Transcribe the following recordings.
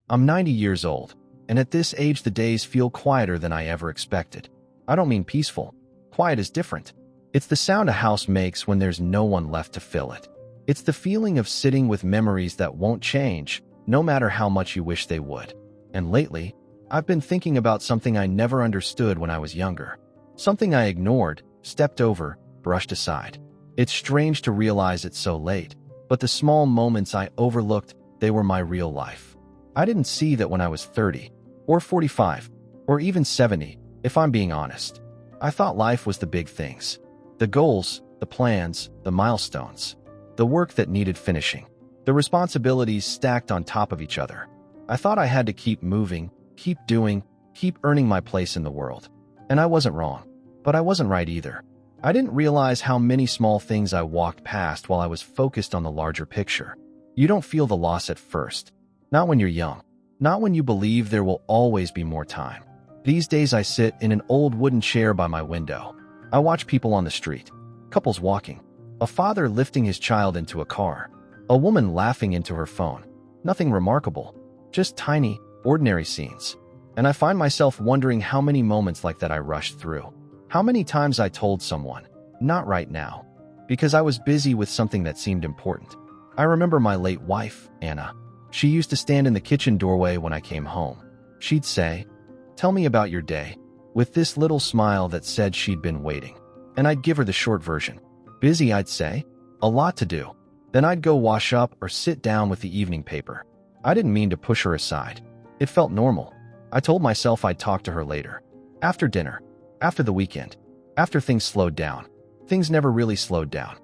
I'm 90 years old, and at this age the days feel quieter than I ever expected. I don't mean peaceful. Quiet is different. It's the sound a house makes when there's no one left to fill it. It's the feeling of sitting with memories that won't change, no matter how much you wish they would. And lately, I've been thinking about something I never understood when I was younger. Something I ignored, stepped over, brushed aside. It's strange to realize it so late, but the small moments I overlooked, they were my real life. I didn't see that when I was 30, or 45, or even 70, if I'm being honest. I thought life was the big things. The goals, the plans, the milestones. The work that needed finishing. The responsibilities stacked on top of each other. I thought I had to keep moving, keep doing, keep earning my place in the world. And I wasn't wrong. But I wasn't right either. I didn't realize how many small things I walked past while I was focused on the larger picture. You don't feel the loss at first. Not when you're young. Not when you believe there will always be more time. These days I sit in an old wooden chair by my window. I watch people on the street. Couples walking. A father lifting his child into a car. A woman laughing into her phone. Nothing remarkable. Just tiny, ordinary scenes. And I find myself wondering how many moments like that I rushed through. How many times I told someone, not right now, because I was busy with something that seemed important. I remember my late wife, Anna. She used to stand in the kitchen doorway when I came home. She'd say, "Tell me about your day," with this little smile that said she'd been waiting. And I'd give her the short version. Busy, I'd say. A lot to do. Then I'd go wash up or sit down with the evening paper. I didn't mean to push her aside. It felt normal. I told myself I'd talk to her later. After dinner. After the weekend. After things slowed down. Things never really slowed down.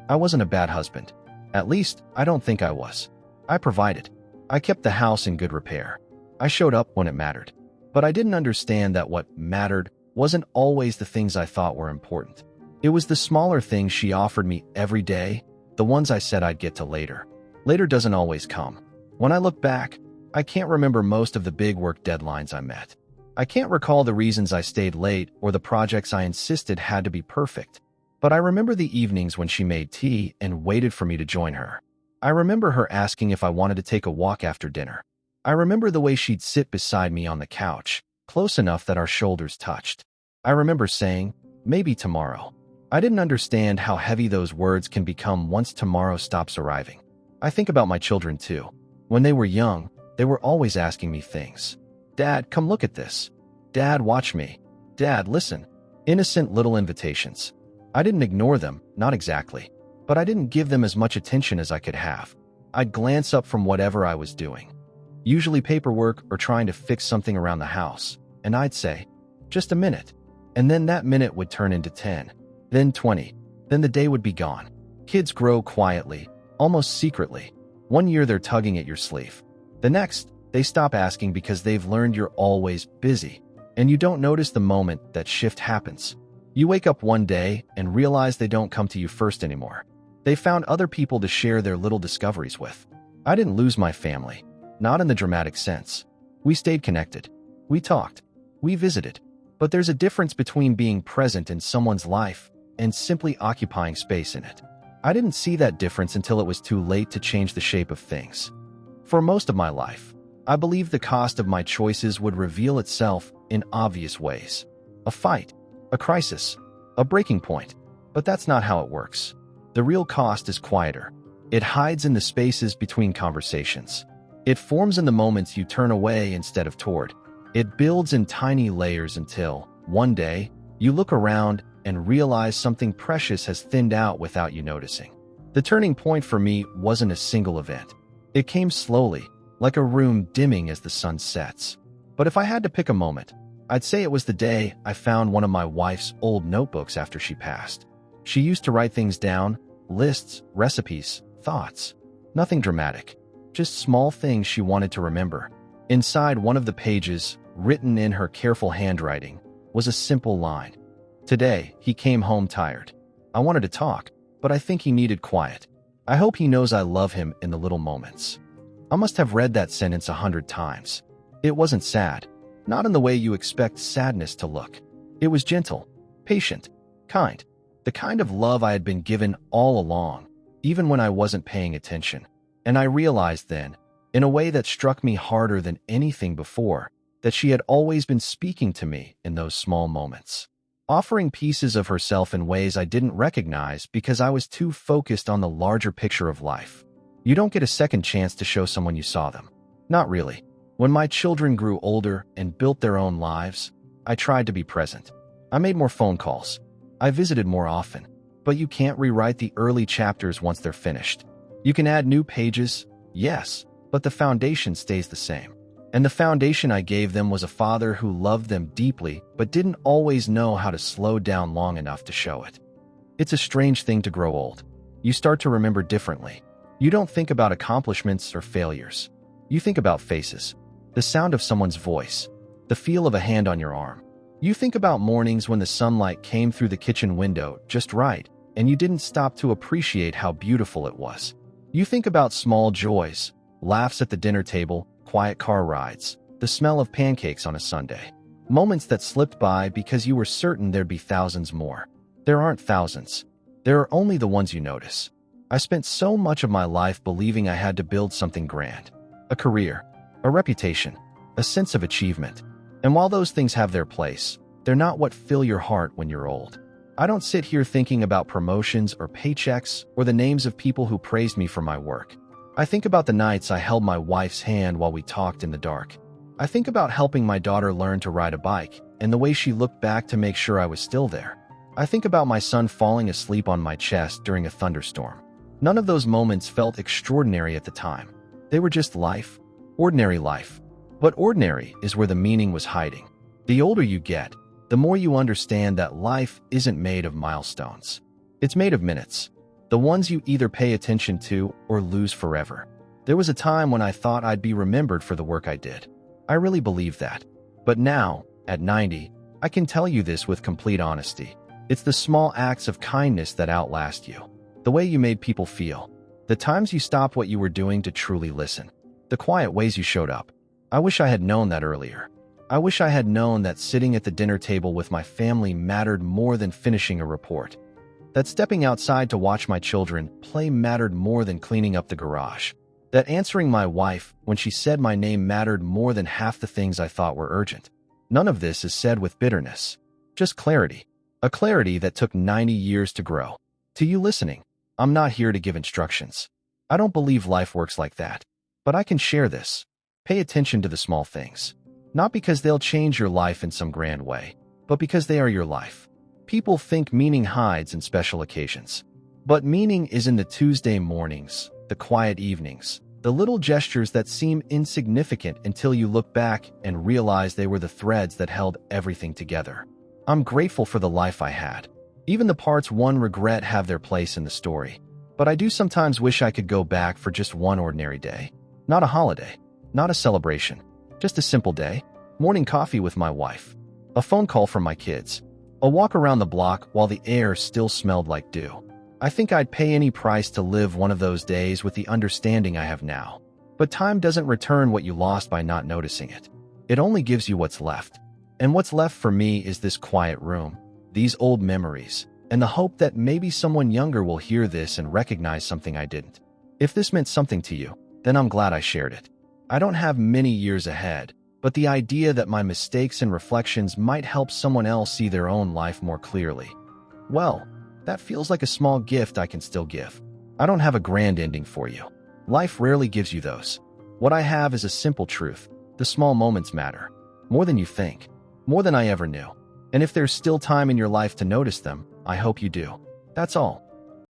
I wasn't a bad husband. At least, I don't think I was. I provided. I kept the house in good repair. I showed up when it mattered. But I didn't understand that what mattered wasn't always the things I thought were important. It was the smaller things she offered me every day, the ones I said I'd get to later. Later doesn't always come. When I look back, I can't remember most of the big work deadlines I met. I can't recall the reasons I stayed late or the projects I insisted had to be perfect. But I remember the evenings when she made tea and waited for me to join her. I remember her asking if I wanted to take a walk after dinner. I remember the way she'd sit beside me on the couch, close enough that our shoulders touched. I remember saying, "Maybe tomorrow." I didn't understand how heavy those words can become once tomorrow stops arriving. I think about my children too. When they were young, they were always asking me things. "Dad, come look at this. Dad, watch me. Dad, listen." Innocent little invitations. I didn't ignore them, not exactly. But I didn't give them as much attention as I could have. I'd glance up from whatever I was doing. Usually paperwork or trying to fix something around the house. And I'd say, "Just a minute." And then that minute would turn into 10. Then 20. Then the day would be gone. Kids grow quietly, almost secretly. One year they're tugging at your sleeve. The next, they stop asking because they've learned you're always busy. And you don't notice the moment that shift happens. You wake up one day and realize they don't come to you first anymore. They found other people to share their little discoveries with. I didn't lose my family. Not in the dramatic sense. We stayed connected. We talked. We visited. But there's a difference between being present in someone's life and simply occupying space in it. I didn't see that difference until it was too late to change the shape of things. For most of my life, I believed the cost of my choices would reveal itself in obvious ways. A fight, a crisis, a breaking point. But that's not how it works. The real cost is quieter. It hides in the spaces between conversations. It forms in the moments you turn away instead of toward. It builds in tiny layers until, one day, you look around and realize something precious has thinned out without you noticing. The turning point for me wasn't a single event. It came slowly, like a room dimming as the sun sets. But if I had to pick a moment, I'd say it was the day I found one of my wife's old notebooks after she passed. She used to write things down, lists, recipes, thoughts. Nothing dramatic, just small things she wanted to remember. Inside one of the pages, written in her careful handwriting, was a simple line. "Today, he came home tired. I wanted to talk, but I think he needed quiet. I hope he knows I love him in the little moments." I must have read that sentence 100 times. It wasn't sad, not in the way you expect sadness to look. It was gentle, patient, kind. The kind of love I had been given all along, even when I wasn't paying attention. And I realized then, in a way that struck me harder than anything before, that she had always been speaking to me in those small moments, offering pieces of herself in ways I didn't recognize because I was too focused on the larger picture of life. You don't get a second chance to show someone you saw them. Not really. When my children grew older and built their own lives, I tried to be present. I made more phone calls. I visited more often. But you can't rewrite the early chapters once they're finished. You can add new pages, yes, but the foundation stays the same. And the foundation I gave them was a father who loved them deeply but didn't always know how to slow down long enough to show it. It's a strange thing to grow old. You start to remember differently. You don't think about accomplishments or failures. You think about faces, the sound of someone's voice, the feel of a hand on your arm. You think about mornings when the sunlight came through the kitchen window just right, and you didn't stop to appreciate how beautiful it was. You think about small joys, laughs at the dinner table, quiet car rides, the smell of pancakes on a Sunday. Moments that slipped by because you were certain there'd be thousands more. There aren't thousands. There are only the ones you notice. I spent so much of my life believing I had to build something grand. A career, a reputation, a sense of achievement. And while those things have their place, they're not what fill your heart when you're old. I don't sit here thinking about promotions or paychecks or the names of people who praised me for my work. I think about the nights I held my wife's hand while we talked in the dark. I think about helping my daughter learn to ride a bike and the way she looked back to make sure I was still there. I think about my son falling asleep on my chest during a thunderstorm. None of those moments felt extraordinary at the time. They were just life, ordinary life. But ordinary is where the meaning was hiding. The older you get, the more you understand that life isn't made of milestones. It's made of minutes, the ones you either pay attention to or lose forever. There was a time when I thought I'd be remembered for the work I did. I really believed that. But now, at 90, I can tell you this with complete honesty. It's the small acts of kindness that outlast you. The way you made people feel. The times you stopped what you were doing to truly listen. The quiet ways you showed up. I wish I had known that earlier. I wish I had known that sitting at the dinner table with my family mattered more than finishing a report. That stepping outside to watch my children play mattered more than cleaning up the garage. That answering my wife when she said my name mattered more than half the things I thought were urgent. None of this is said with bitterness. Just clarity. A clarity that took 90 years to grow. To you listening, I'm not here to give instructions. I don't believe life works like that. But I can share this. Pay attention to the small things. Not because they'll change your life in some grand way, but because they are your life. People think meaning hides in special occasions. But meaning is in the Tuesday mornings, the quiet evenings, the little gestures that seem insignificant until you look back and realize they were the threads that held everything together. I'm grateful for the life I had. Even the parts one regret have their place in the story. But I do sometimes wish I could go back for just one ordinary day. Not a holiday. Not a celebration, just a simple day, morning coffee with my wife, a phone call from my kids, a walk around the block while the air still smelled like dew. I think I'd pay any price to live one of those days with the understanding I have now. But time doesn't return what you lost by not noticing it. It only gives you what's left. And what's left for me is this quiet room, these old memories, and the hope that maybe someone younger will hear this and recognize something I didn't. If this meant something to you, then I'm glad I shared it. I don't have many years ahead, but the idea that my mistakes and reflections might help someone else see their own life more clearly, well, that feels like a small gift I can still give. I don't have a grand ending for you. Life rarely gives you those. What I have is a simple truth. The small moments matter. More than you think. More than I ever knew. And if there's still time in your life to notice them, I hope you do. That's all.